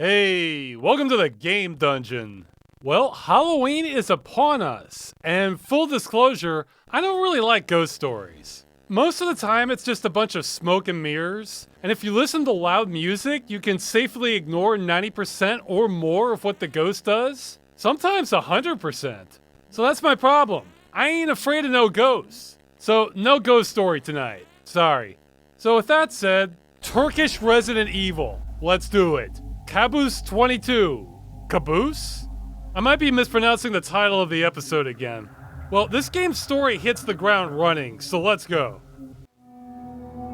Hey, welcome to the game dungeon. Well, Halloween is upon us, and full disclosure, I don't really like ghost stories. Most of the time, it's just a bunch of smoke and mirrors, and if you listen to loud music, you can safely ignore 90% or more of what the ghost does, sometimes 100%. So that's my problem. I ain't afraid of no ghosts. So, no ghost story tonight. Sorry. So with that said, Turkish Resident Evil. Let's do it. Kabus 22. Kabus? I might be mispronouncing the title of the episode again. Well, this game's story hits the ground running, so let's go.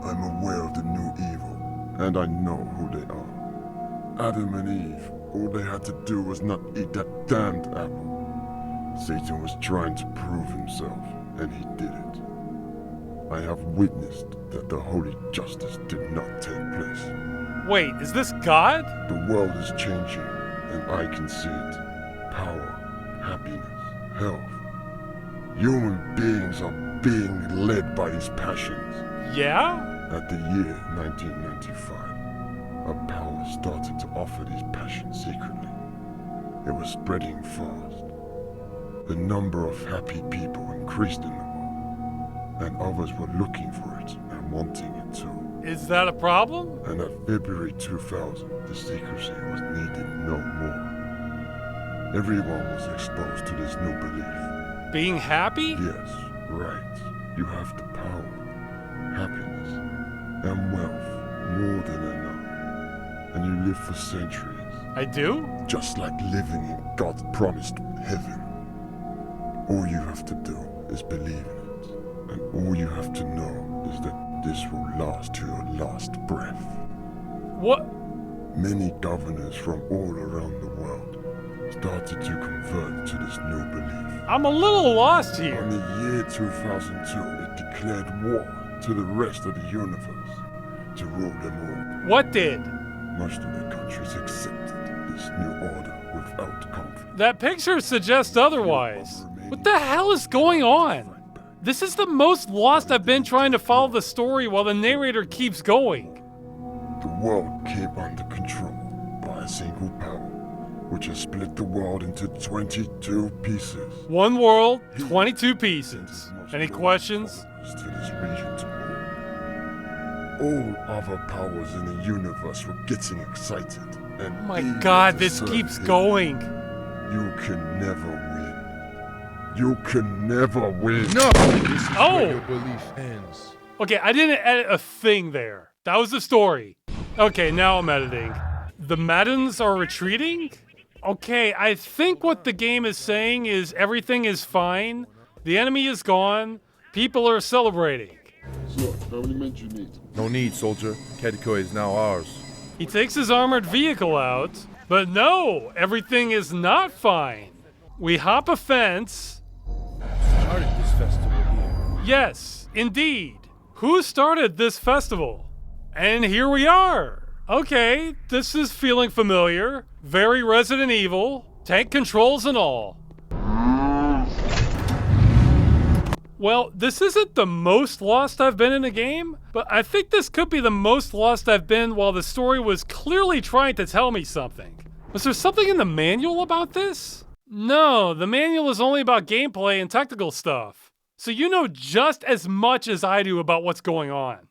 I'm aware of the new evil, and I know who they are. Adam and Eve, all they had to do was not eat that damned apple. Satan was trying to prove himself, and he did it. I have witnessed that the holy justice did not take place. Wait, is this God? The world is changing, and I can see it. Power, happiness, health. Human beings are being led by these passions. Yeah? At the year 1995, a power started to offer these passions secretly. It was spreading fast. The number of happy people increased in the world, and others were looking for it and wanting it too. Is that a problem? And at February 2000, the secrecy was needed no more. Everyone was exposed to this new belief. Being happy? Yes, right. You have the power, happiness, and wealth more than enough. And you live for centuries. I do? Just like living in God's promised heaven. All you have to do is believe in it. And all you have to know is that this will last to your last breath. What? Many governors from all around the world started to convert to this new belief. I'm a little lost In here. the year 2002, it declared war to the rest of the universe to rule them What did? all. Most of the countries accepted this new order without conflict. That picture suggests otherwise. What the hell is going on? This is the most lost I've been trying to follow the story while the narrator keeps going. The world came under control by a single power, which has split the world into 22 pieces. One world, 22 pieces. Any questions? To this region to rule. All other powers in the universe were getting excited. And Oh my eager god, to this serve keeps him. going. You can never win. You can never win. No! This is Oh! where your belief ends. Okay, I didn't edit a thing there. That was the story. Okay, now I'm editing. The Maddens are retreating? Okay, I think what the game is saying is everything is fine, the enemy is gone, people are celebrating. So, how many men do you need? No need, soldier. Kedko is now ours. He takes his armored vehicle out, but no, everything is not fine. We hop a fence. Started this festival here. Yes, indeed. Who started this festival? And here we are. Okay, this is feeling familiar. Very Resident Evil. Tank controls and all. Well, this isn't the most lost I've been in a game, but I think this could be the most lost I've been while the story was clearly trying to tell me something. Was there something in the manual about this? No, the manual is only about gameplay and technical stuff. So you know just as much as I do about what's going on.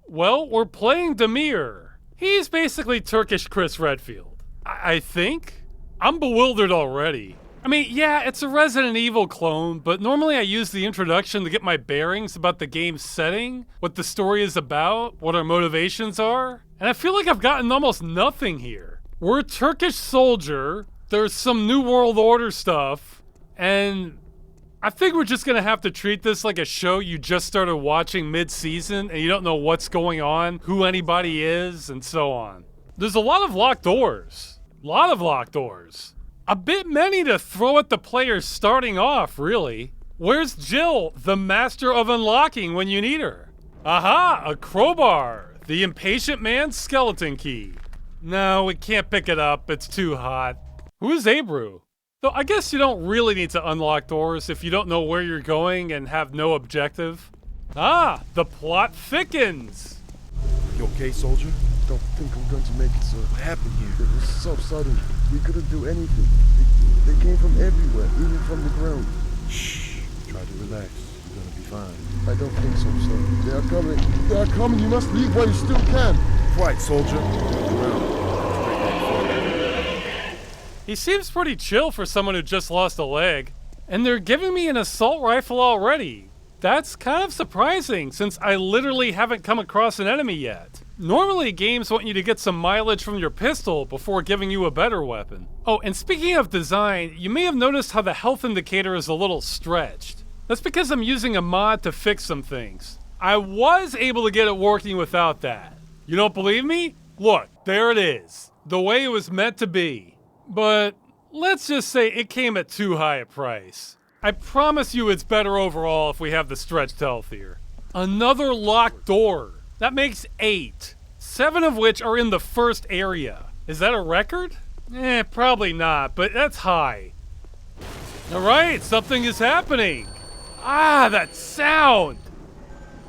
Well, we're playing Demir. He's basically Turkish Chris Redfield. I think? I'm bewildered already. I mean, yeah, it's a Resident Evil clone, but normally I use the introduction to get my bearings about the game's setting, what the story is about, what our motivations are, and I feel like I've gotten almost nothing here. We're a Turkish soldier, there's some New World Order stuff, and I think we're just gonna have to treat this like a show you just started watching mid-season and you don't know what's going on, who anybody is, and so on. There's a lot of locked doors. A bit many to throw at the players starting off, really. Where's Jill, the master of unlocking when you need her? Aha, a crowbar. The impatient man's skeleton key. No, we can't pick it up, it's too hot. Who is Abru? Though I guess you don't really need to unlock doors if you don't know where you're going and have no objective. Ah, the plot thickens. You okay, soldier? don't think I'm going to make it, sir. What happened here? It was so sudden. We couldn't do anything. They came from everywhere, even from the ground. Shh. Try to relax. You're gonna be fine. I don't think so, sir. They are coming. They are coming. You must leave while you still can. Quiet, soldier. Look around. Straight back forward. He seems pretty chill for someone who just lost a leg. And they're giving me an assault rifle already. That's kind of surprising, since I literally haven't come across an enemy yet. Normally, games want you to get some mileage from your pistol before giving you a better weapon. Oh, and speaking of design, you may have noticed how the health indicator is a little stretched. That's because I'm using a mod to fix some things. I was able to get it working without that. You don't believe me? Look, there it is. The way it was meant to be. But let's just say it came at too high a price. I promise you it's better overall if we have the stretched health here. Another locked door. That makes 8. 7 of which are in the first area. Is that a record? Probably not, but that's high. Alright, something is happening. Ah, that sound.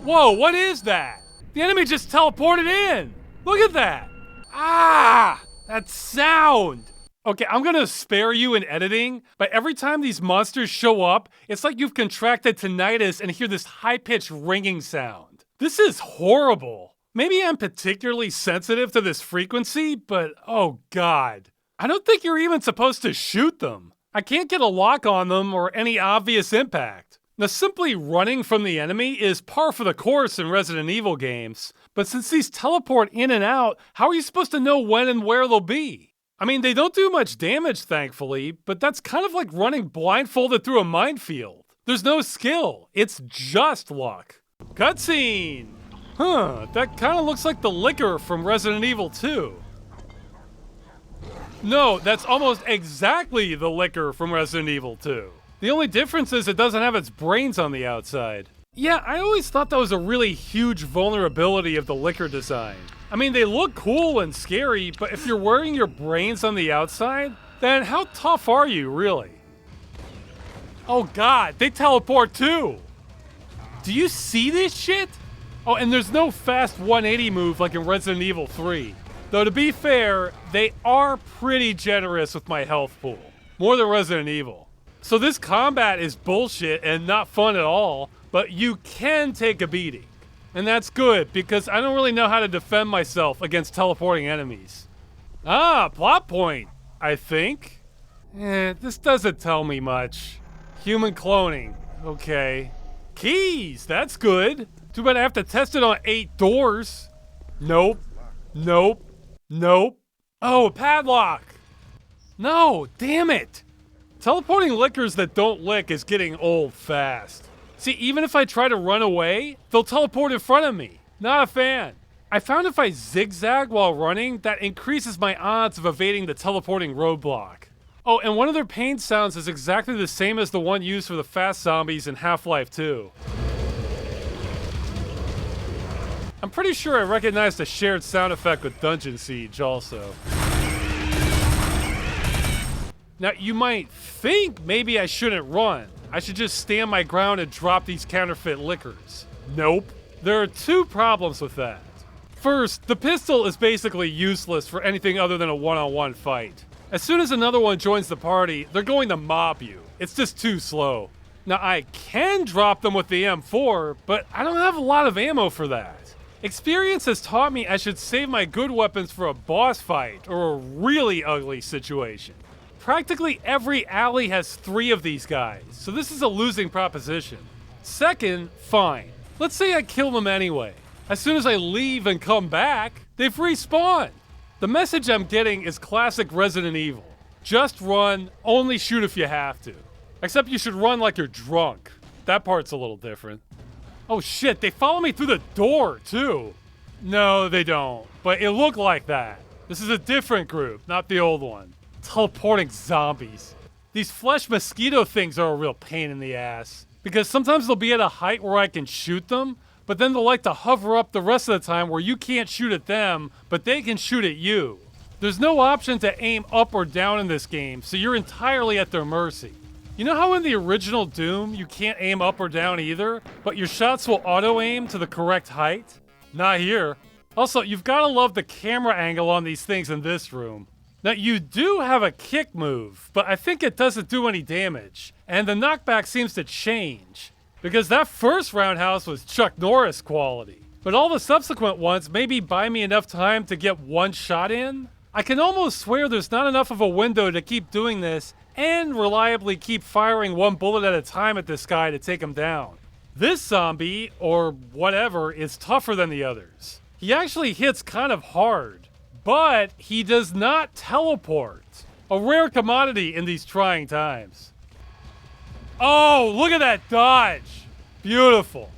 Whoa, what is that? The enemy just teleported in. Look at that. Ah, that sound. Okay, I'm gonna spare you in editing, but every time these monsters show up, it's like you've contracted tinnitus and hear this high-pitched ringing sound. This is horrible. Maybe I'm particularly sensitive to this frequency, but oh god. I don't think you're even supposed to shoot them. I can't get a lock on them or any obvious impact. Now, simply running from the enemy is par for the course in Resident Evil games, but since these teleport in and out, how are you supposed to know when and where they'll be? I mean, they don't do much damage, thankfully, but that's kind of like running blindfolded through a minefield. There's no skill, it's just luck. Cutscene! Huh, that kind of looks like the liquor from Resident Evil 2. No, that's almost exactly the liquor from Resident Evil 2. The only difference is it doesn't have its brains on the outside. Yeah, I always thought that was a really huge vulnerability of the liquor design. I mean, they look cool and scary, but if you're wearing your brains on the outside, then how tough are you, really? Oh god, they teleport too! Do you see this shit? Oh, and there's no fast 180 move like in Resident Evil 3. Though to be fair, they are pretty generous with my health pool. More than Resident Evil. So this combat is bullshit and not fun at all, but you can take a beating. And that's good, because I don't really know how to defend myself against teleporting enemies. Ah, plot point, I think. This doesn't tell me much. Human cloning, okay. Keys, that's good. Too bad I have to test it on 8 doors. Nope, nope, nope. Oh, a padlock. No, damn it. Teleporting liquors that don't lick is getting old fast. See, even if I try to run away, they'll teleport in front of me. Not a fan. I found if I zigzag while running, that increases my odds of evading the teleporting roadblock. Oh, and one of their pain sounds is exactly the same as the one used for the fast zombies in Half-Life 2. I'm pretty sure I recognized a shared sound effect with Dungeon Siege also. Now, you might think maybe I shouldn't run. I should just stand my ground and drop these counterfeit liquors. Nope. There are 2 problems with that. First, the pistol is basically useless for anything other than a one-on-one fight. As soon as another one joins the party, they're going to mob you. It's just too slow. Now, I can drop them with the M4, but I don't have a lot of ammo for that. Experience has taught me I should save my good weapons for a boss fight or a really ugly situation. Practically every alley has 3 of these guys, so this is a losing proposition. Second, fine. Let's say I kill them anyway. As soon as I leave and come back, they've respawned. The message I'm getting is classic Resident Evil. Just run, only shoot if you have to. Except you should run like you're drunk. That part's a little different. Oh shit, they follow me through the door too. No, they don't, but it looked like that. This is a different group, not the old one. Teleporting zombies. These flesh mosquito things are a real pain in the ass. Because sometimes they'll be at a height where I can shoot them, but then they'll like to hover up the rest of the time where you can't shoot at them, but they can shoot at you. There's no option to aim up or down in this game, so you're entirely at their mercy. You know how in the original Doom you can't aim up or down either, but your shots will auto-aim to the correct height? Not here. Also, you've gotta love the camera angle on these things in this room. Now, you do have a kick move, but I think it doesn't do any damage, and the knockback seems to change, because that first roundhouse was Chuck Norris quality. But all the subsequent ones maybe buy me enough time to get one shot in. I can almost swear there's not enough of a window to keep doing this and reliably keep firing one bullet at a time at this guy to take him down. This zombie, or whatever, is tougher than the others. He actually hits kind of hard, but he does not teleport. A rare commodity in these trying times. Oh, look at that dodge. Beautiful.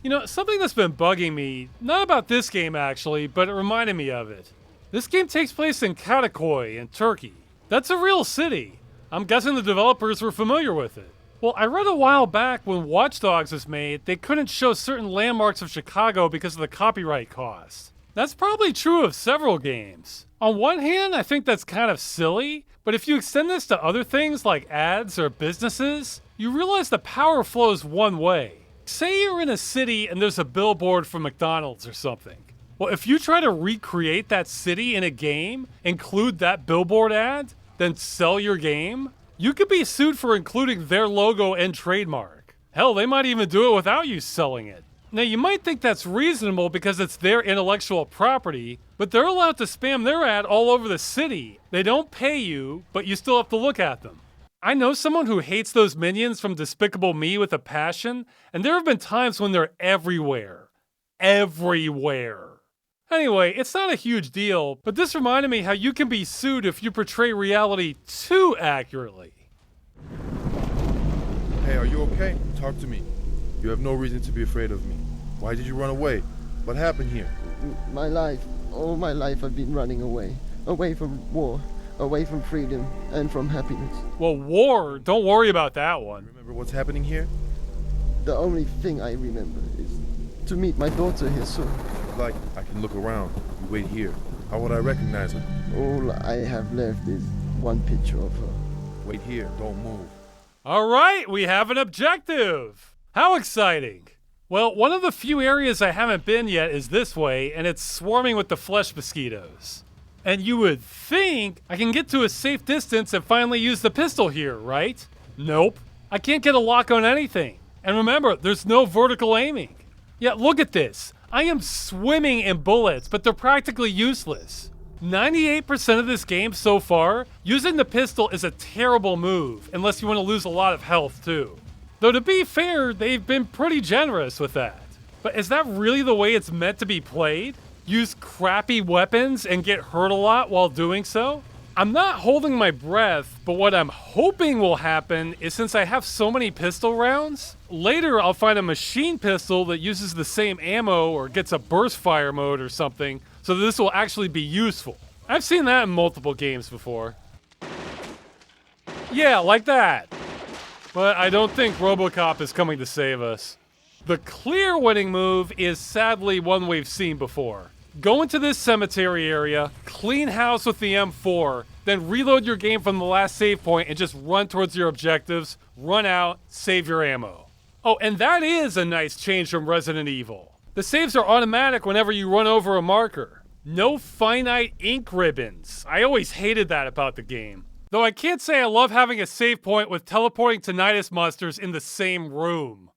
You know, something that's been bugging me, not about this game actually, but it reminded me of it. This game takes place in Katakoy in Turkey. That's a real city. I'm guessing the developers were familiar with it. Well, I read a while back when Watch Dogs was made, they couldn't show certain landmarks of Chicago because of the copyright costs. That's probably true of several games. On one hand, I think that's kind of silly, but if you extend this to other things like ads or businesses, you realize the power flows one way. Say you're in a city and there's a billboard for McDonald's or something. Well, if you try to recreate that city in a game, include that billboard ad, then sell your game, you could be sued for including their logo and trademark. Hell, they might even do it without you selling it. Now, you might think that's reasonable because it's their intellectual property, but they're allowed to spam their ad all over the city. They don't pay you, but you still have to look at them. I know someone who hates those minions from Despicable Me with a passion, and there have been times when they're everywhere. Everywhere. Anyway, it's not a huge deal, but this reminded me how you can be sued if you portray reality too accurately. Hey, are you okay? Talk to me. You have no reason to be afraid of me. Why did you run away? What happened here? My life, all my life I've been running away. Away from war, away from freedom, and from happiness. Well, war, don't worry about that one. Remember what's happening here? The only thing I remember is to meet my daughter here soon. Like, I can look around. You wait here. How would I recognize her? All I have left is one picture of her. Wait here. Don't move. All right, we have an objective. How exciting. Well, one of the few areas I haven't been yet is this way, and it's swarming with the flesh mosquitoes. And you would think I can get to a safe distance and finally use the pistol here, right? Nope. I can't get a lock on anything. And remember, there's no vertical aiming. Yeah, look at this. I am swimming in bullets, but they're practically useless. 98% of this game so far, using the pistol is a terrible move, unless you want to lose a lot of health too. Though to be fair, they've been pretty generous with that. But is that really the way it's meant to be played? Use crappy weapons and get hurt a lot while doing so? I'm not holding my breath, but what I'm hoping will happen is since I have so many pistol rounds, later I'll find a machine pistol that uses the same ammo or gets a burst fire mode or something, so that this will actually be useful. I've seen that in multiple games before. Yeah, like that. But I don't think RoboCop is coming to save us. The clear winning move is sadly one we've seen before. Go into this cemetery area, clean house with the M4, then reload your game from the last save point and just run towards your objectives, run out, save your ammo. Oh, and that is a nice change from Resident Evil. The saves are automatic whenever you run over a marker. No finite ink ribbons. I always hated that about the game. Though I can't say I love having a save point with teleporting tinnitus monsters in the same room.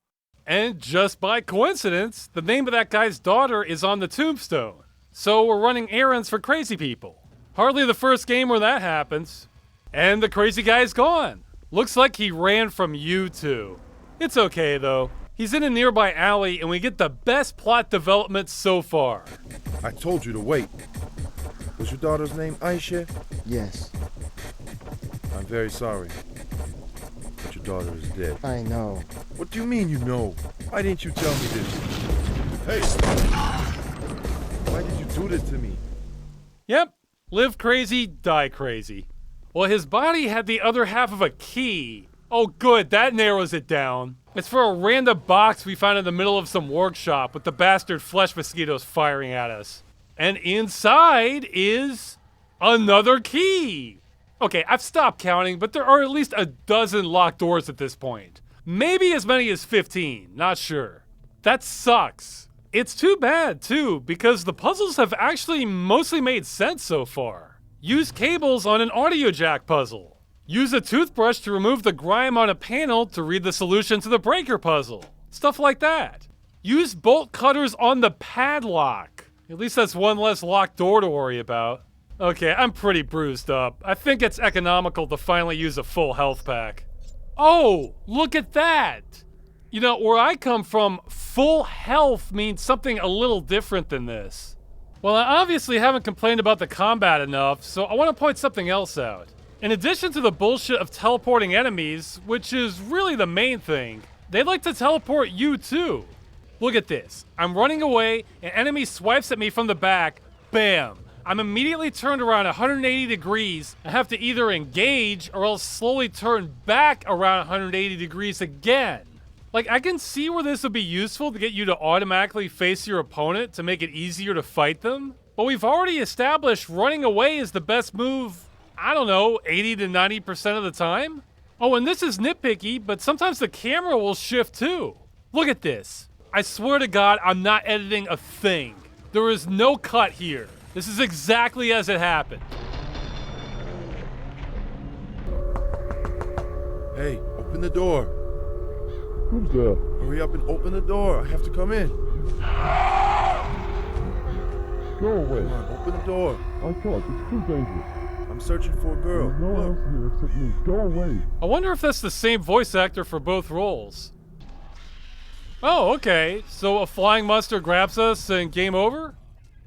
And just by coincidence, the name of that guy's daughter is on the tombstone. So we're running errands for crazy people. Hardly the first game where that happens. And the crazy guy's gone. Looks like he ran from you two. It's okay though. He's in a nearby alley and we get the best plot development so far. I told you to wait. Was your daughter's name Aisha? Yes, I'm very sorry. But your daughter is dead. I know. What do you mean you know? Why didn't you tell me this? Hey! Why did you do this to me? Yep. Live crazy, die crazy. Well, his body had the other half of a key. Oh good, that narrows it down. It's for a random box we found in the middle of some workshop with the bastard flesh mosquitoes firing at us. And inside is another key. Okay, I've stopped counting, but there are at least a dozen locked doors at this point. Maybe as many as 15, not sure. That sucks. It's too bad, too, because the puzzles have actually mostly made sense so far. Use cables on an audio jack puzzle. Use a toothbrush to remove the grime on a panel to read the solution to the breaker puzzle. Stuff like that. Use bolt cutters on the padlock. At least that's one less locked door to worry about. Okay, I'm pretty bruised up. I think it's economical to finally use a full health pack. Oh, look at that! You know, where I come from, full health means something a little different than this. Well, I obviously haven't complained about the combat enough, so I want to point something else out. In addition to the bullshit of teleporting enemies, which is really the main thing, they like to teleport you too. Look at this. I'm running away, an enemy swipes at me from the back, bam! I'm immediately turned around 180 degrees. I have to either engage or else slowly turn back around 180 degrees again. Like, I can see where this would be useful to get you to automatically face your opponent to make it easier to fight them. But we've already established running away is the best move, I don't know, 80 to 90% of the time? Oh, and this is nitpicky, but sometimes the camera will shift too. Look at this. I swear to God, I'm not editing a thing. There is no cut here. This is exactly as it happened. Hey, open the door. Who's there? Hurry up and open the door. I have to come in. Go away. Come on, open the door. I can't. It's too dangerous. I'm searching for a girl. There's no one Look. else here except me. Go away. I wonder if that's the same voice actor for both roles. Oh, okay. So a flying monster grabs us and game over?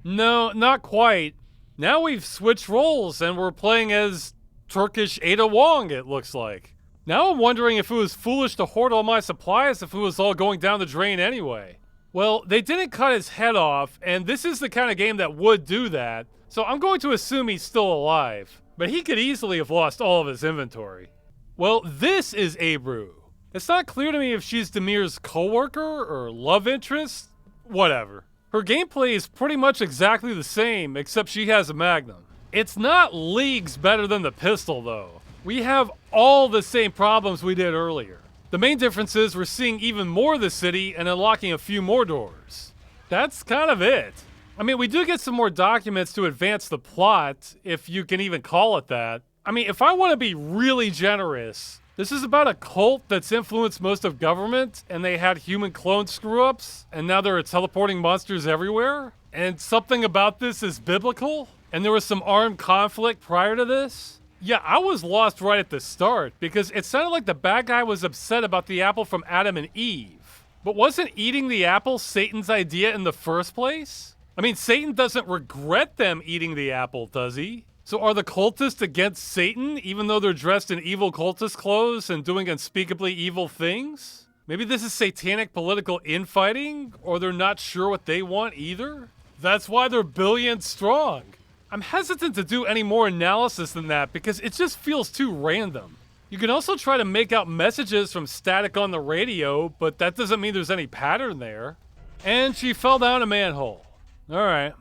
No, not quite. Now we've switched roles and we're playing as Turkish Ada Wong, it looks like. Now I'm wondering if it was foolish to hoard all my supplies if it was all going down the drain anyway. Well, they didn't cut his head off, and this is the kind of game that would do that, so I'm going to assume he's still alive. But he could easily have lost all of his inventory. Well, this is Abreu. It's not clear to me if she's Demir's coworker or love interest. Whatever. Her gameplay is pretty much exactly the same, except she has a Magnum. It's not leagues better than the pistol, though. We have all the same problems we did earlier. The main difference is we're seeing even more of the city and unlocking a few more doors. That's kind of it. I mean, we do get some more documents to advance the plot, if you can even call it that. I mean, if I want to be really generous, this is about a cult that's influenced most of government, and they had human clone screw-ups, and now there are teleporting monsters everywhere, and something about this is biblical, and there was some armed conflict prior to this. Yeah, I was lost right at the start, because it sounded like the bad guy was upset about the apple from Adam and Eve. But wasn't eating the apple Satan's idea in the first place? I mean, Satan doesn't regret them eating the apple, does he? So are the cultists against Satan, even though they're dressed in evil cultist clothes and doing unspeakably evil things? Maybe this is satanic political infighting, or they're not sure what they want either? That's why they're billions strong. I'm hesitant to do any more analysis than that because it just feels too random. You can also try to make out messages from static on the radio, but that doesn't mean there's any pattern there. And she fell down a manhole. Alright.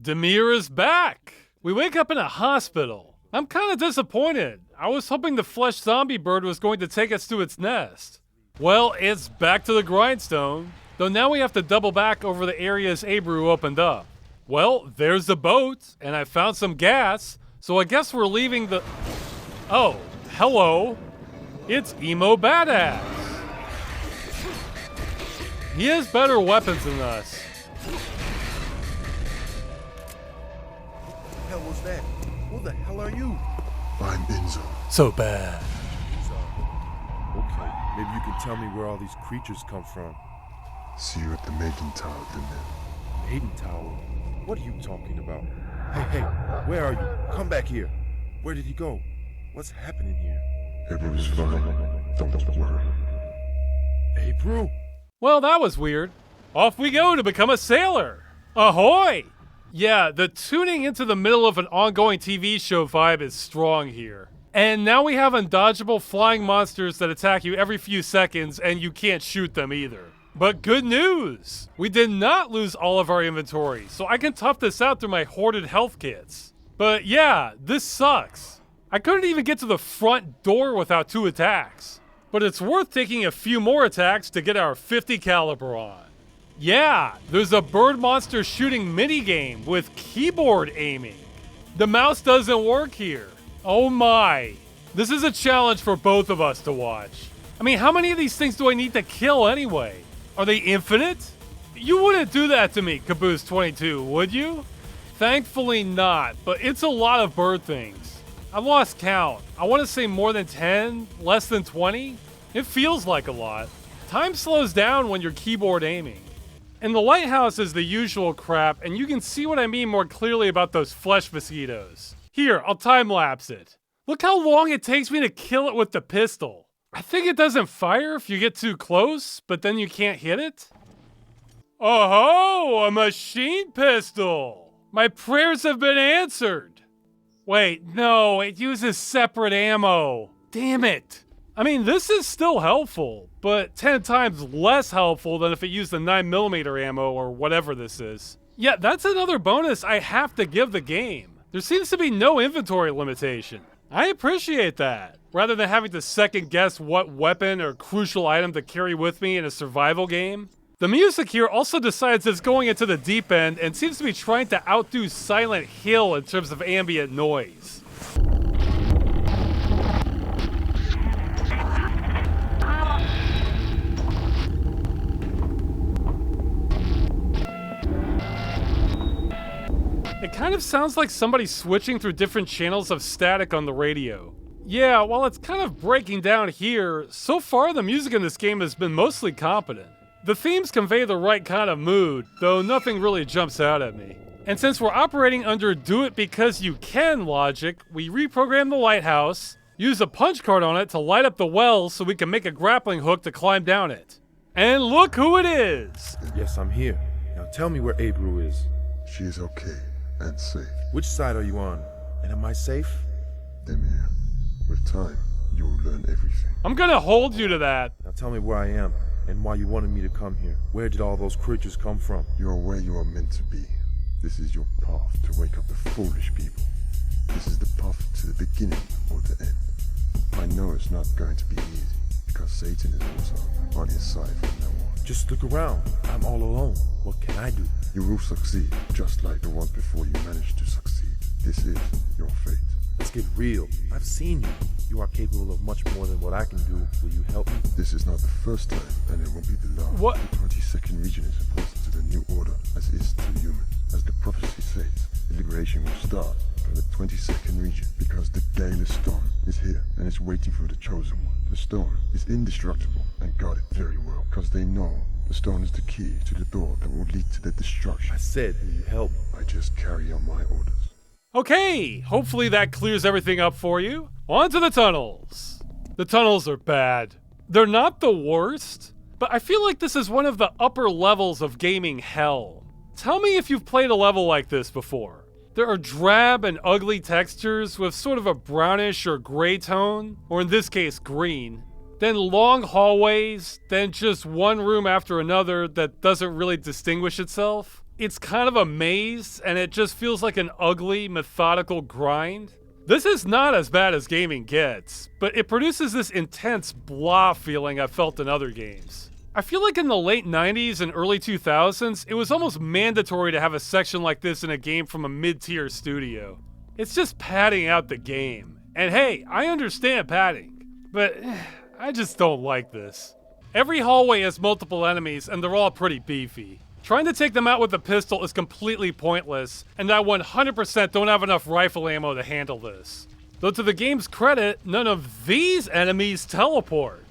Demir is back! We wake up in a hospital. I'm kind of disappointed. I was hoping the flesh zombie bird was going to take us to its nest. Well, it's back to the grindstone. Though now we have to double back over the areas Abreu opened up. Well, there's the boat, and I found some gas, so I guess we're leaving the... Oh, hello. It's Emo Badass. He has better weapons than us. What the hell was that? Who the hell are you? I'm Enzo. So bad. Okay, maybe you can tell me where all these creatures come from. See you at the Maiden Tower, Demir. Maiden Tower? What are you talking about? Hey, where are you? Come back here. Where did he go? What's happening here? Everyone's fine. Don't worry. Abreu? Well, that was weird. Off we go to become a sailor. Ahoy! Yeah, the tuning into the middle of an ongoing TV show vibe is strong here. And now we have undodgeable flying monsters that attack you every few seconds and you can't shoot them either. But good news! We did not lose all of our inventory, so I can tough this out through my hoarded health kits. But yeah, this sucks. I couldn't even get to the front door without 2 attacks. But it's worth taking a few more attacks to get our 50 caliber on. Yeah, there's a bird monster shooting minigame with keyboard aiming. The mouse doesn't work here. Oh my. This is a challenge for both of us to watch. I mean, how many of these things do I need to kill anyway? Are they infinite? You wouldn't do that to me, Kabus 22, would you? Thankfully not, but it's a lot of bird things. I've lost count. I want to say more than 10, less than 20. It feels like a lot. Time slows down when you're keyboard aiming. And the lighthouse is the usual crap, and you can see what I mean more clearly about those flesh mosquitoes. Here, I'll time-lapse it. Look how long it takes me to kill it with the pistol. I think it doesn't fire if you get too close, but then you can't hit it. Oh-ho! A machine pistol! My prayers have been answered! Wait, no, it uses separate ammo. Damn it! I mean, this is still helpful, but 10 times less helpful than if it used the 9mm ammo or whatever this is. Yeah, that's another bonus I have to give the game. There seems to be no inventory limitation. I appreciate that, rather than having to second guess what weapon or crucial item to carry with me in a survival game. The music here also decides it's going into the deep end and seems to be trying to outdo Silent Hill in terms of ambient noise. It kind of sounds like somebody switching through different channels of static on the radio. Yeah, while it's kind of breaking down here, so far the music in this game has been mostly competent. The themes convey the right kind of mood, though nothing really jumps out at me. And since we're operating under do it because you can logic, we reprogram the lighthouse, use a punch card on it to light up the well so we can make a grappling hook to climb down it. And look who it is! Yes, I'm here. Now tell me where Abru is. She is okay and safe. Which side are you on? And am I safe? Emir, with time, you will learn everything. I'm gonna hold you to that. Now tell me where I am and why you wanted me to come here. Where did all those creatures come from? You are where you are meant to be. This is your path to wake up the foolish people. This is the path to the beginning or the end. I know it's not going to be easy, because Satan is also on his side from now on. Just look around. I'm all alone. What can I do? You will succeed, just like the ones before you managed to succeed. This is your fate. Let's get real. I've seen you. You are capable of much more than what I can do. Will you help me? This is not the first time, and it won't be the last. What? The 22nd region is important to the new order, as is to humans. As the prophecy says, the liberation will start from the 22nd region, because the Daedalus stone is here, and it's waiting for the chosen one. The stone is indestructible, and guarded very well, because they know the stone is the key to the door that will lead to their destruction. I said, will you help me? I just carry out my orders. Okay, hopefully that clears everything up for you. On to the tunnels. The tunnels are bad. They're not the worst, but I feel like this is one of the upper levels of gaming hell. Tell me if you've played a level like this before. There are drab and ugly textures with sort of a brownish or gray tone, or in this case, green. Then long hallways, then just one room after another that doesn't really distinguish itself. It's kind of a maze, and it just feels like an ugly, methodical grind. This is not as bad as gaming gets, but it produces this intense blah feeling I've felt in other games. I feel like in the late 90s and early 2000s, it was almost mandatory to have a section like this in a game from a mid-tier studio. It's just padding out the game. And hey, I understand padding, but I just don't like this. Every hallway has multiple enemies, and they're all pretty beefy. Trying to take them out with a pistol is completely pointless, and I 100% don't have enough rifle ammo to handle this. Though to the game's credit, none of these enemies teleport.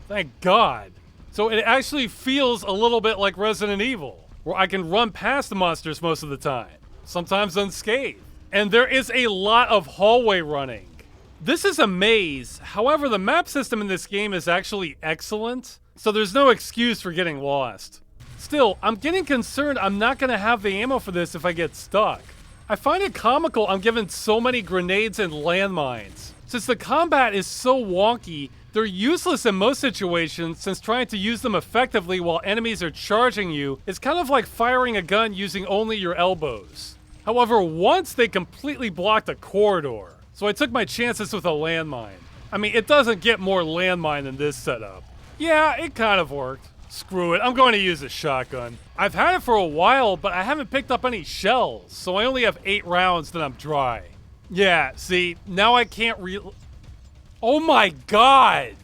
Thank God. So it actually feels a little bit like Resident Evil, where I can run past the monsters most of the time, sometimes unscathed. And there is a lot of hallway running. This is a maze, however the map system in this game is actually excellent, so there's no excuse for getting lost. Still, I'm getting concerned I'm not going to have the ammo for this if I get stuck. I find it comical I'm given so many grenades and landmines. Since the combat is so wonky, they're useless in most situations since trying to use them effectively while enemies are charging you is kind of like firing a gun using only your elbows. However, once they completely blocked a corridor, so I took my chances with a landmine. I mean, it doesn't get more landmine than this setup. Yeah, it kind of worked. Screw it, I'm going to use a shotgun. I've had it for a while, but I haven't picked up any shells, so I only have 8 rounds that I'm dry. Yeah, see, now I can't Oh my god!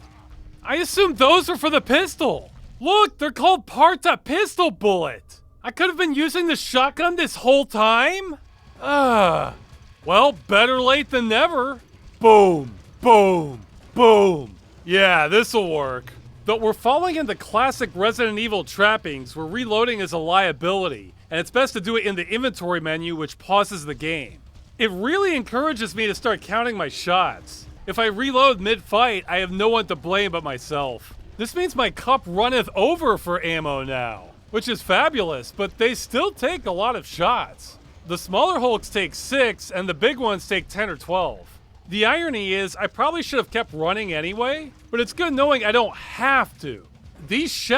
I assumed those were for the pistol. Look, they're called Parta pistol bullet. I could have been using the shotgun this whole time? Well, better late than never. Boom, boom, boom. Yeah, this'll work. Though we're falling into classic Resident Evil trappings where reloading is a liability, and it's best to do it in the inventory menu, which pauses the game. It really encourages me to start counting my shots. If I reload mid-fight, I have no one to blame but myself. This means my cup runneth over for ammo now, which is fabulous, but they still take a lot of shots. The smaller hulks take 6, and the big ones take 10 or 12. The irony is, I probably should have kept running anyway, but it's good knowing I don't have to. These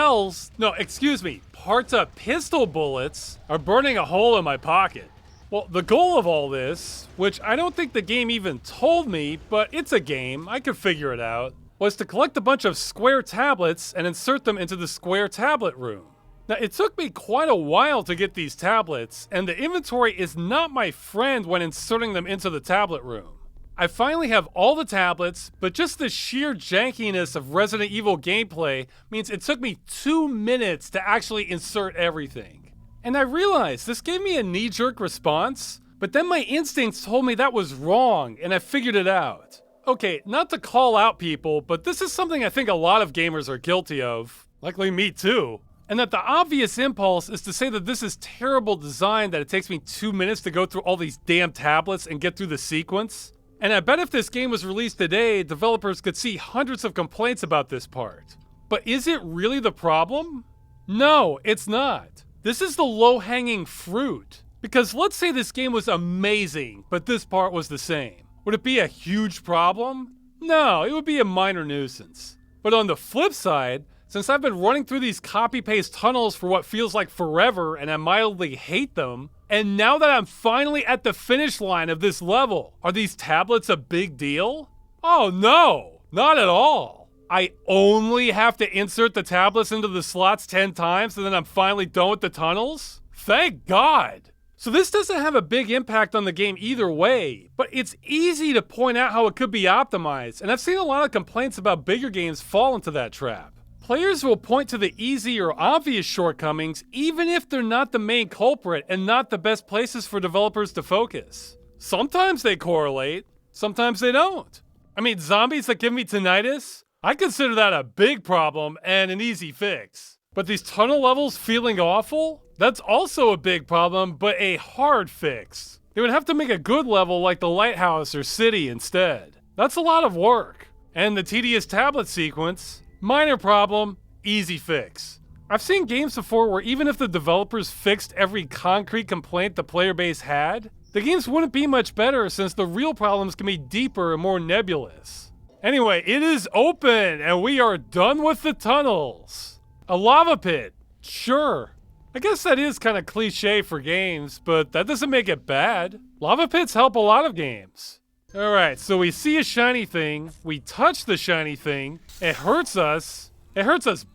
Parta pistol bullets are burning a hole in my pocket. Well, the goal of all this, which I don't think the game even told me, but it's a game, I could figure it out, was to collect a bunch of square tablets and insert them into the square tablet room. Now, it took me quite a while to get these tablets, and the inventory is not my friend when inserting them into the tablet room. I finally have all the tablets, but just the sheer jankiness of Resident Evil gameplay means it took me 2 minutes to actually insert everything. And I realized this gave me a knee-jerk response, but then my instincts told me that was wrong, and I figured it out. Okay, not to call out people, but this is something I think a lot of gamers are guilty of, likely me too. And that the obvious impulse is to say that this is terrible design, that it takes me 2 minutes to go through all these damn tablets and get through the sequence. And I bet if this game was released today, developers could see hundreds of complaints about this part. But is it really the problem? No, it's not. This is the low-hanging fruit. Because let's say this game was amazing, but this part was the same. Would it be a huge problem? No, it would be a minor nuisance. But on the flip side, since I've been running through these copy-paste tunnels for what feels like forever and I mildly hate them, and now that I'm finally at the finish line of this level, are these tablets a big deal? Oh no, not at all. I only have to insert the tablets into the slots 10 times and then I'm finally done with the tunnels? Thank God! So this doesn't have a big impact on the game either way, but it's easy to point out how it could be optimized, and I've seen a lot of complaints about bigger games fall into that trap. Players will point to the easy or obvious shortcomings even if they're not the main culprit and not the best places for developers to focus. Sometimes they correlate, sometimes they don't. I mean, zombies that give me tinnitus? I consider that a big problem and an easy fix. But these tunnel levels feeling awful? That's also a big problem, but a hard fix. They would have to make a good level like the lighthouse or city instead. That's a lot of work. And the tedious tablet sequence? Minor problem, easy fix. I've seen games before where even if the developers fixed every concrete complaint the player base had, the games wouldn't be much better since the real problems can be deeper and more nebulous. Anyway, it is open and we are done with the tunnels. A lava pit, sure. I guess that is kind of cliche for games, but that doesn't make it bad. Lava pits help a lot of games. Alright, so we see a shiny thing, we touch the shiny thing, it hurts us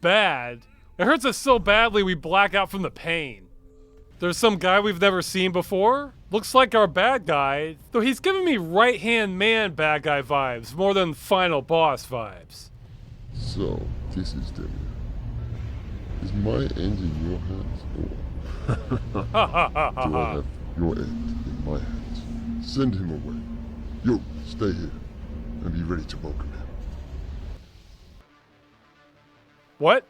bad. It hurts us so badly we black out from the pain. There's some guy we've never seen before. Looks like our bad guy, though he's giving me right-hand man bad guy vibes more than final boss vibes. So, this is Delia. Is my end in your hands, or do I have your end in my hands? Send him away. You, stay here, and be ready to welcome him. What?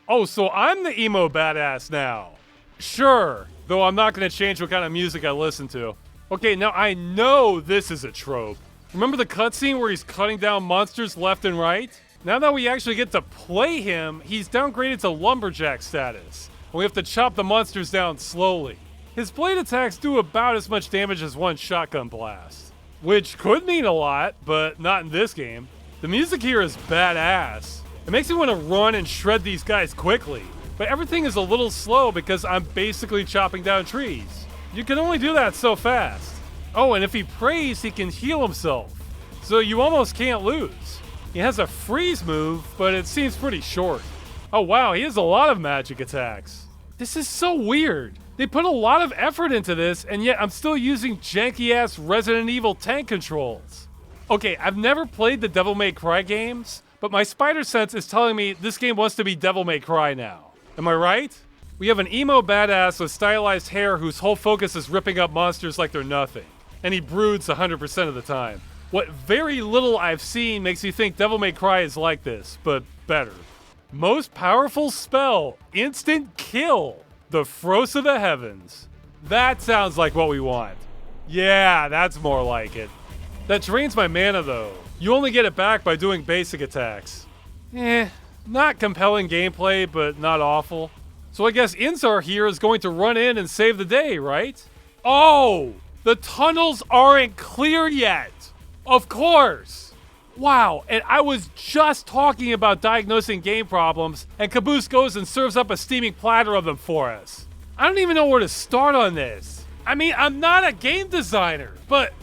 Oh, so I'm the emo badass now. Sure, though I'm not gonna change what kind of music I listen to. Okay, now I know this is a trope. Remember the cutscene where he's cutting down monsters left and right? Now that we actually get to play him, he's downgraded to lumberjack status. And we have to chop the monsters down slowly. His blade attacks do about as much damage as one shotgun blast. Which could mean a lot, but not in this game. The music here is badass. It makes me want to run and shred these guys quickly. But everything is a little slow because I'm basically chopping down trees. You can only do that so fast. Oh, and if he prays, he can heal himself. So you almost can't lose. He has a freeze move, but it seems pretty short. Oh wow, he has a lot of magic attacks. This is so weird. They put a lot of effort into this, and yet I'm still using janky-ass Resident Evil tank controls. Okay, I've never played the Devil May Cry games, but my spider sense is telling me this game wants to be Devil May Cry now. Am I right? We have an emo badass with stylized hair whose whole focus is ripping up monsters like they're nothing. And he broods 100% of the time. What very little I've seen makes me think Devil May Cry is like this, but better. Most powerful spell, instant kill. The Frost of the Heavens. That sounds like what we want. Yeah, that's more like it. That drains my mana though. You only get it back by doing basic attacks. Not compelling gameplay, but not awful. So I guess Inzar here is going to run in and save the day, right? Oh! The tunnels aren't clear yet! Of course! Wow, and I was just talking about diagnosing game problems, and Kabus goes and serves up a steaming platter of them for us. I don't even know where to start on this. I mean, I'm not a game designer, but...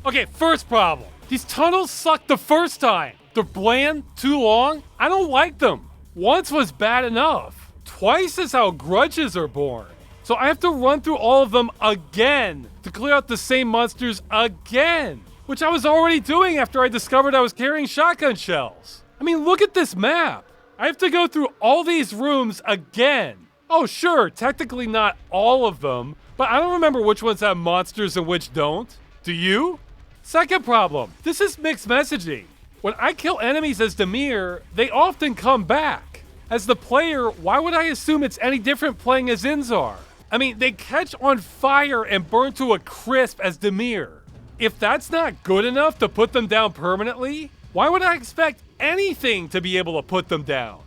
Okay, first problem. These tunnels sucked the first time. They're bland, too long. I don't like them. Once was bad enough. Twice is how grudges are born. So I have to run through all of them again to clear out the same monsters again. Which I was already doing after I discovered I was carrying shotgun shells. I mean, look at this map. I have to go through all these rooms again. Oh sure, technically not all of them, but I don't remember which ones have monsters and which don't. Do you? Second problem, this is mixed messaging. When I kill enemies as Demir, they often come back. As the player, why would I assume it's any different playing as Inzar? I mean, they catch on fire and burn to a crisp as Demir. If that's not good enough to put them down permanently, why would I expect anything to be able to put them down?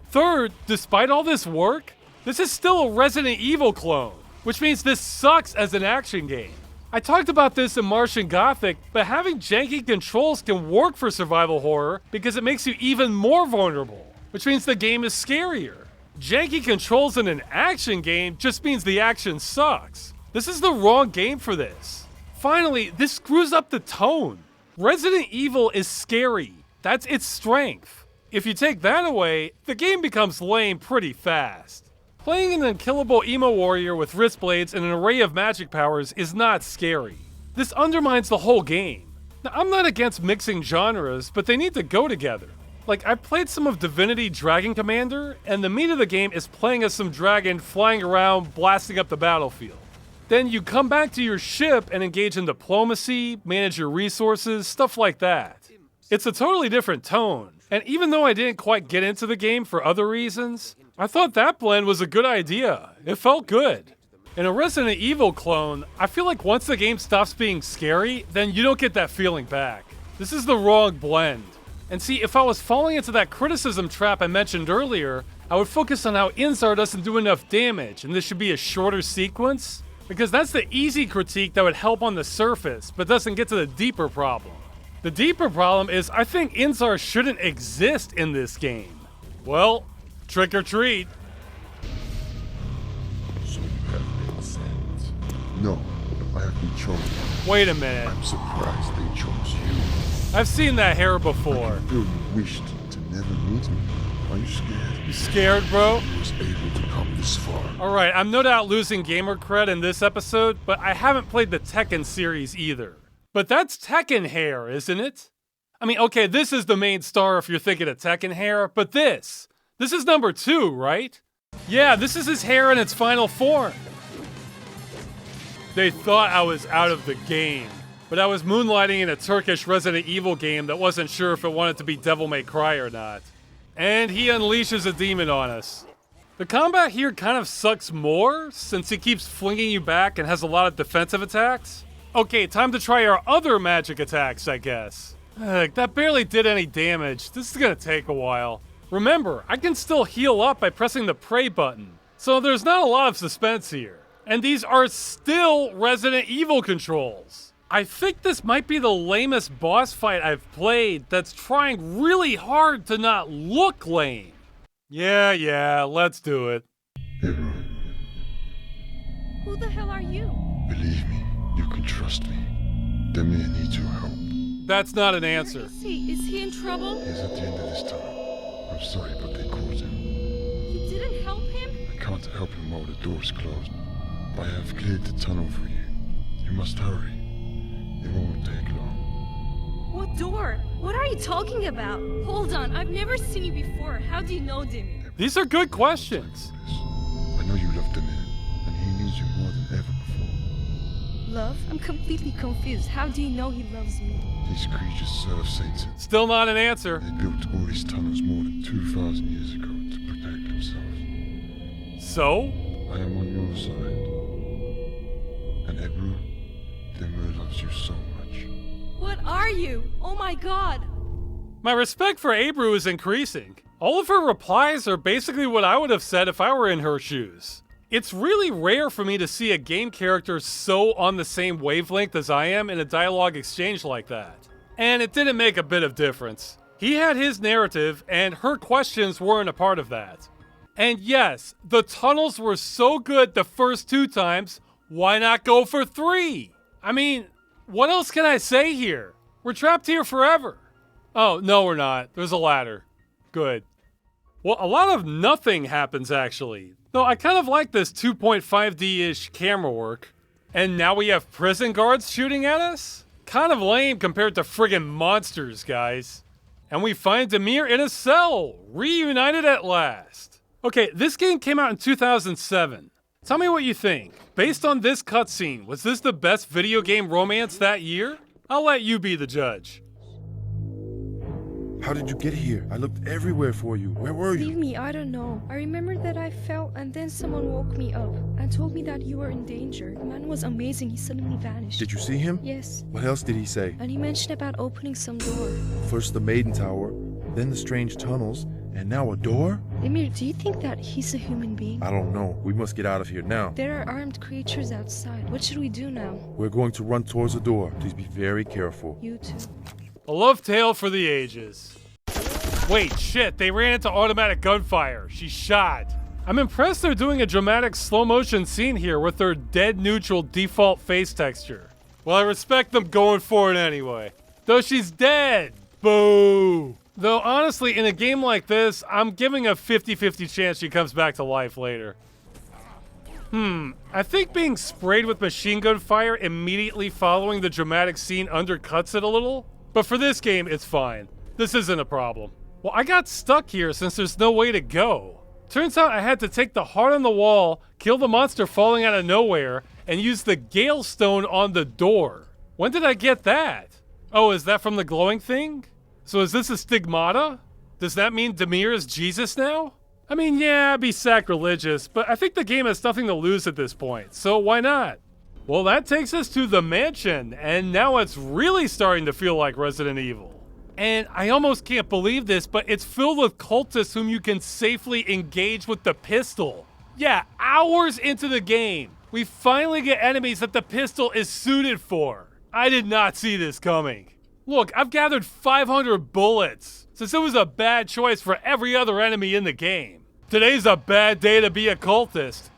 Third, despite all this work, this is still a Resident Evil clone, which means this sucks as an action game. I talked about this in Martian Gothic, but having janky controls can work for survival horror because it makes you even more vulnerable, which means the game is scarier. Janky controls in an action game just means the action sucks. This is the wrong game for this. Finally, this screws up the tone. Resident Evil is scary. That's its strength. If you take that away, the game becomes lame pretty fast. Playing an unkillable emo warrior with wrist blades and an array of magic powers is not scary. This undermines the whole game. Now, I'm not against mixing genres, but they need to go together. Like, I played some of Divinity Dragon Commander, and the meat of the game is playing as some dragon flying around, blasting up the battlefield. Then you come back to your ship and engage in diplomacy, manage your resources, stuff like that. It's a totally different tone, and even though I didn't quite get into the game for other reasons, I thought that blend was a good idea. It felt good. In a Resident Evil clone, I feel like once the game stops being scary, then you don't get that feeling back. This is the wrong blend. And see, if I was falling into that criticism trap I mentioned earlier, I would focus on how Inzar doesn't do enough damage and this should be a shorter sequence, because that's the easy critique that would help on the surface, but doesn't get to the deeper problem. The deeper problem is I think Inzar shouldn't exist in this game. Well, trick or treat. So you have been sent? No, I have been chosen. Wait a minute. I'm surprised they chose you. I've seen that hair before. I feel you wished to never meet me. Are you scared? You scared, bro? I was able to come this far. Alright, I'm no doubt losing gamer cred in this episode, but I haven't played the Tekken series either. But that's Tekken hair, isn't it? I mean, okay, this is the main star if you're thinking of Tekken hair, but this is number 2, right? Yeah, this is his hair in its final form. They thought I was out of the game, but I was moonlighting in a Turkish Resident Evil game that wasn't sure if it wanted to be Devil May Cry or not. And he unleashes a demon on us. The combat here kind of sucks more, since he keeps flinging you back and has a lot of defensive attacks. Okay, time to try our other magic attacks, I guess. That barely did any damage. This is gonna take a while. Remember, I can still heal up by pressing the pray button, so there's not a lot of suspense here. And these are still Resident Evil controls. I think this might be the lamest boss fight I've played that's trying really hard to not look lame. Yeah, let's do it. Everyone, Who the hell are you? believe me, you can trust me. Demir needs your help. That's not an Where answer. is he? Is he in trouble? He's at the end of his time. I'm sorry, but they caught him. help him? I can't help him while the door's closed. But I have cleared the tunnel for you. You must hurry. It won't take long. What door? What are you talking about? Hold on, I've never seen you before. How do you know Demi? These are good questions. I know you love the man, and he needs you more than ever before. Love? I'm completely confused. How do you know he loves me? These creatures serve Satan. Still not an answer. They built all these tunnels more than 2,000 years ago to protect themselves. So? I am on your side. And Ebru, Demir loves you so much. What are you? Oh my god! My respect for Abru is increasing. All of her replies are basically what I would have said if I were in her shoes. It's really rare for me to see a game character so on the same wavelength as I am in a dialogue exchange like that. And it didn't make a bit of difference. He had his narrative, and her questions weren't a part of that. And yes, the tunnels were so good the first 2 times, why not go for 3? I mean, what else can I say here? We're trapped here forever. Oh, no we're not. There's a ladder. Good. Well, a lot of nothing happens actually. Though I kind of like this 2.5D-ish camera work. And now we have prison guards shooting at us? Kind of lame compared to friggin' monsters, guys. And we find Demir in a cell, reunited at last. Okay, this game came out in 2007. Tell me what you think. Based on this cutscene, was this the best video game romance that year? I'll let you be the judge. How did you get here? I looked everywhere for you. Where were Leave you? me, I don't know. I remember that I fell and then someone woke me up and told me that you were in danger. The man was amazing, he suddenly vanished. Did you see him? Yes. What else did he say? And he mentioned about opening some door. First the Maiden Tower, then the strange tunnels, and now a door? Emir, do you think that he's a human being? I don't know. We must get out of here now. There are armed creatures outside. What should we do now? We're going to run towards the door. Please be very careful. You too. A love tale for the ages. Wait, shit, they ran into automatic gunfire. She's shot. I'm impressed they're doing a dramatic slow motion scene here with their dead neutral default face texture. Well, I respect them going for it anyway. Though she's dead. Boo. Though honestly, in a game like this, I'm giving a 50-50 chance she comes back to life later. I think being sprayed with machine gun fire immediately following the dramatic scene undercuts it a little. But for this game, it's fine. This isn't a problem. Well, I got stuck here since there's no way to go. Turns out I had to take the heart on the wall, kill the monster falling out of nowhere, and use the Gale Stone on the door. When did I get that? Oh, is that from the glowing thing? So is this a stigmata? Does that mean Demir is Jesus now? I mean, yeah, be sacrilegious, but I think the game has nothing to lose at this point, so why not? Well, that takes us to the mansion, and now it's really starting to feel like Resident Evil. And I almost can't believe this, but it's filled with cultists whom you can safely engage with the pistol. Yeah, hours into the game, we finally get enemies that the pistol is suited for. I did not see this coming. Look, I've gathered 500 bullets, since it was a bad choice for every other enemy in the game. Today's a bad day to be a cultist.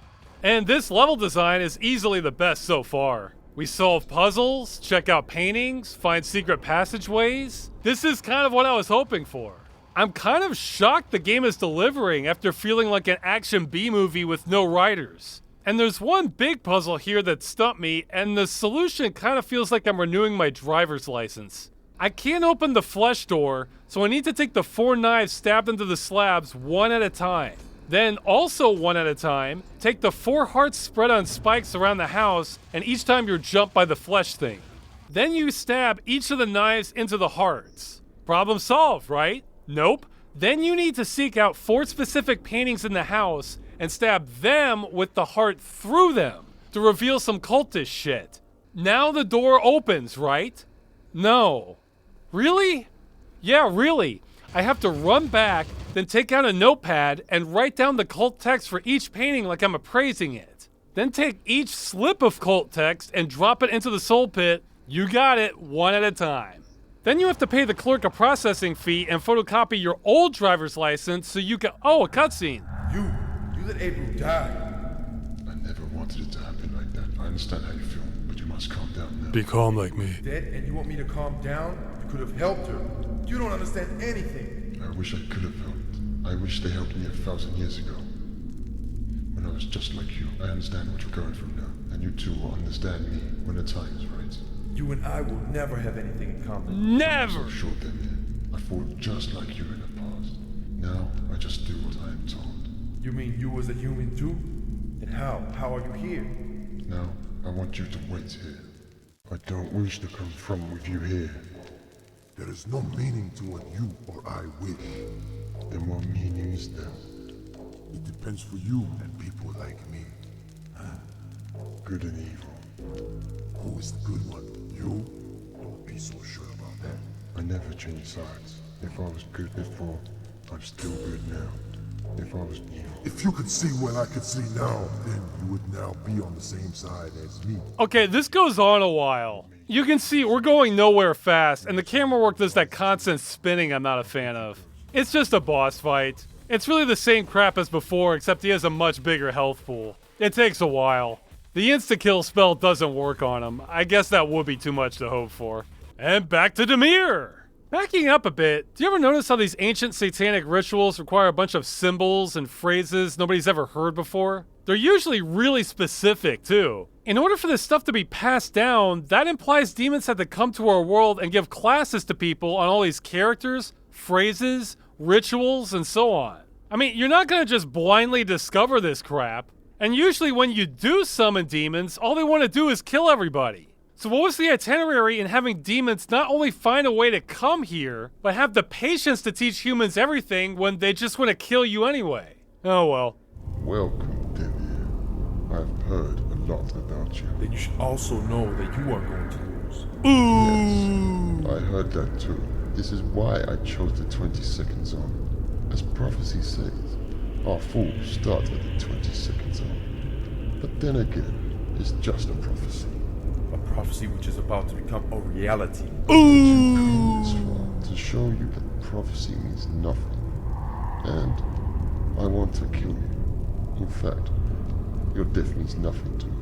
And this level design is easily the best so far. We solve puzzles, check out paintings, find secret passageways. This is kind of what I was hoping for. I'm kind of shocked the game is delivering after feeling like an action B-movie with no writers. And there's one big puzzle here that stumped me, and the solution kind of feels like I'm renewing my driver's license. I can't open the flesh door, so I need to take the 4 knives stabbed into the slabs one at a time. Then, also one at a time, take the 4 hearts spread on spikes around the house, and each time you're jumped by the flesh thing. Then you stab each of the knives into the hearts. Problem solved, right? Nope. Then you need to seek out 4 specific paintings in the house and stab them with the heart through them to reveal some cultist shit. Now the door opens, right? No. Really? Yeah, really. I have to run back, then take out a notepad and write down the cult text for each painting like I'm appraising it. Then take each slip of cult text and drop it into the soul pit. You got it, one at a time. Then you have to pay the clerk a processing fee and photocopy your old driver's license so you can— oh, a cutscene. You let April die. I never wanted it to happen like that. I understand how you feel, but you must calm down now. Be calm like me. Dead, and you want me to calm down? You could have helped her. You don't understand anything. I wish I could have helped. I wish they helped me 1,000 years ago. was just like you. I understand what you're going through now, and you too will understand me when the time is right. You and I will never have anything in common. Never! So sure then, I fought just like you in the past. Now, I just do what I am told. You mean you was a human too? Then how? How are you here? Now, I want you to wait here. I don't wish to confront with you here. There is no meaning to what you or I wish. Then what meaning is there? It depends for you and people like me. Good and evil. Who is the good one? You? Don't be so sure about that. I never change sides. If I was good before, I'm still good now. If I was evil. If you could see what I could see now, then you would now be on the same side as me. Okay, this goes on a while. You can see we're going nowhere fast, and the camera work does that constant spinning I'm not a fan of. It's just a boss fight. It's really the same crap as before, except he has a much bigger health pool. It takes a while. The insta-kill spell doesn't work on him. I guess that would be too much to hope for. And back to Demir! Backing up a bit, do you ever notice how these ancient satanic rituals require a bunch of symbols and phrases nobody's ever heard before? They're usually really specific, too. In order for this stuff to be passed down, that implies demons had to come to our world and give classes to people on all these characters, phrases, rituals, and so on. I mean, you're not gonna just blindly discover this crap. And usually when you do summon demons, all they want to do is kill everybody. So what was the itinerary in having demons not only find a way to come here, but have the patience to teach humans everything when they just want to kill you anyway? Oh well. Welcome, Demir. I've heard a lot about you. Then you should also know that you are going to lose. Ooh! Yes, I heard that too. This is why I chose the 20-second zone. As prophecy says, our fall starts at the 20-second zone. But then again, it's just a prophecy. A prophecy which is about to become a reality. Ooh! This far to show you that prophecy means nothing. And I want to kill you. In fact, your death means nothing to me.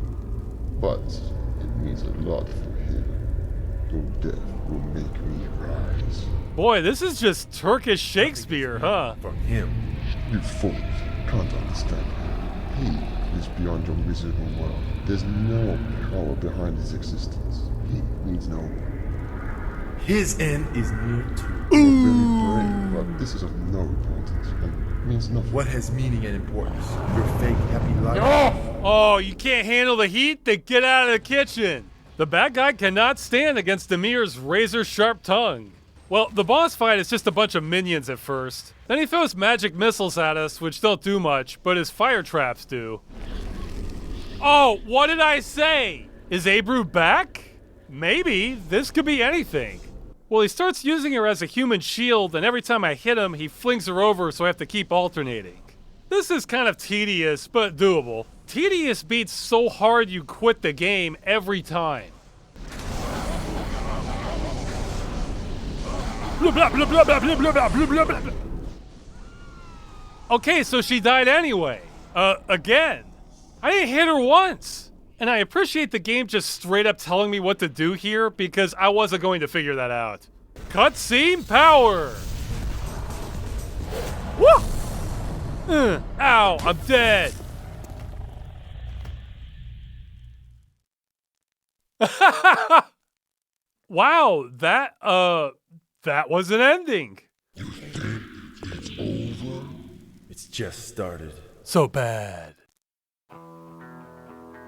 But it means a lot for him. Your death will make me rise. Boy, this is just Turkish Shakespeare, huh? From him. You fools can't understand him. He is beyond your miserable world. There's no power behind his existence. He needs no one. His end is near too. You're very brave, but this is of no importance and means nothing. What has meaning and importance? Your fake happy life? Oh, you can't handle the heat? Then get out of the kitchen. The bad guy cannot stand against Demir's razor-sharp tongue. Well, the boss fight is just a bunch of minions at first. Then he throws magic missiles at us, which don't do much, but his fire traps do. Oh, what did I say? Is Abru back? Maybe. This could be anything. Well, he starts using her as a human shield, and every time I hit him, he flings her over, so I have to keep alternating. This is kind of tedious, but doable. Tedious beats so hard you quit the game every time. Okay, so she died anyway. Again. I didn't hit her once. And I appreciate the game just straight up telling me what to do here because I wasn't going to figure that out. Cutscene power! Woo! Ow, I'm dead. Wow, that was an ending. You think it's over? It's just started. So bad.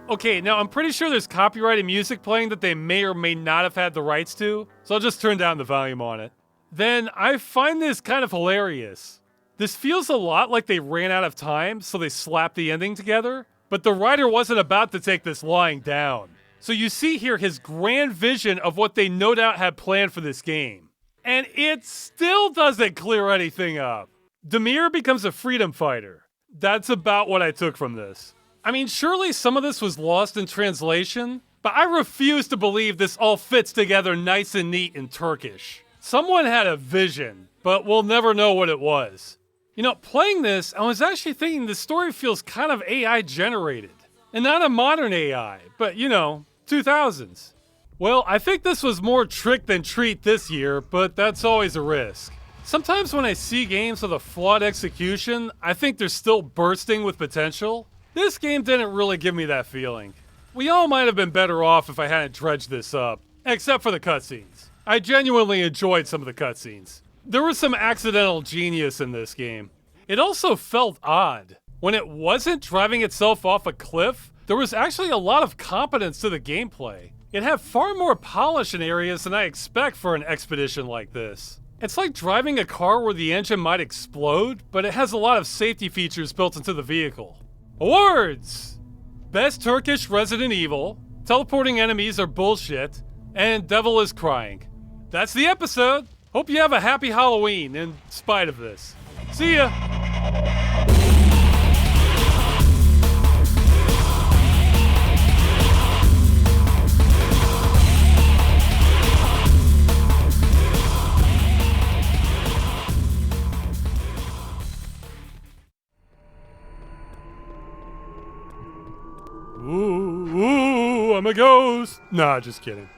Okay, now I'm pretty sure there's copyrighted music playing that they may or may not have had the rights to, so I'll just turn down the volume on it. Then I find this kind of hilarious. This feels a lot like they ran out of time, so they slapped the ending together, but the writer wasn't about to take this lying down. So you see here his grand vision of what they no doubt had planned for this game. And it still doesn't clear anything up. Demir becomes a freedom fighter. That's about what I took from this. I mean, surely some of this was lost in translation, but I refuse to believe this all fits together nice and neat in Turkish. Someone had a vision, but we'll never know what it was. You know, playing this, I was actually thinking the story feels kind of AI generated. And not a modern AI, but you know, 2000s. Well, I think this was more trick than treat this year, but that's always a risk. Sometimes when I see games with a flawed execution, I think they're still bursting with potential. This game didn't really give me that feeling. We all might have been better off if I hadn't dredged this up, except for the cutscenes. I genuinely enjoyed some of the cutscenes. There was some accidental genius in this game. It also felt odd. When it wasn't driving itself off a cliff, there was actually a lot of competence to the gameplay. It had far more polish in areas than I expect for an expedition like this. It's like driving a car where the engine might explode, but it has a lot of safety features built into the vehicle. Awards! Best Turkish Resident Evil, Teleporting Enemies Are Bullshit, and Devil is Crying. That's the episode! Hope you have a happy Halloween in spite of this. See ya! Ooh, I'm a ghost! Nah, just kidding.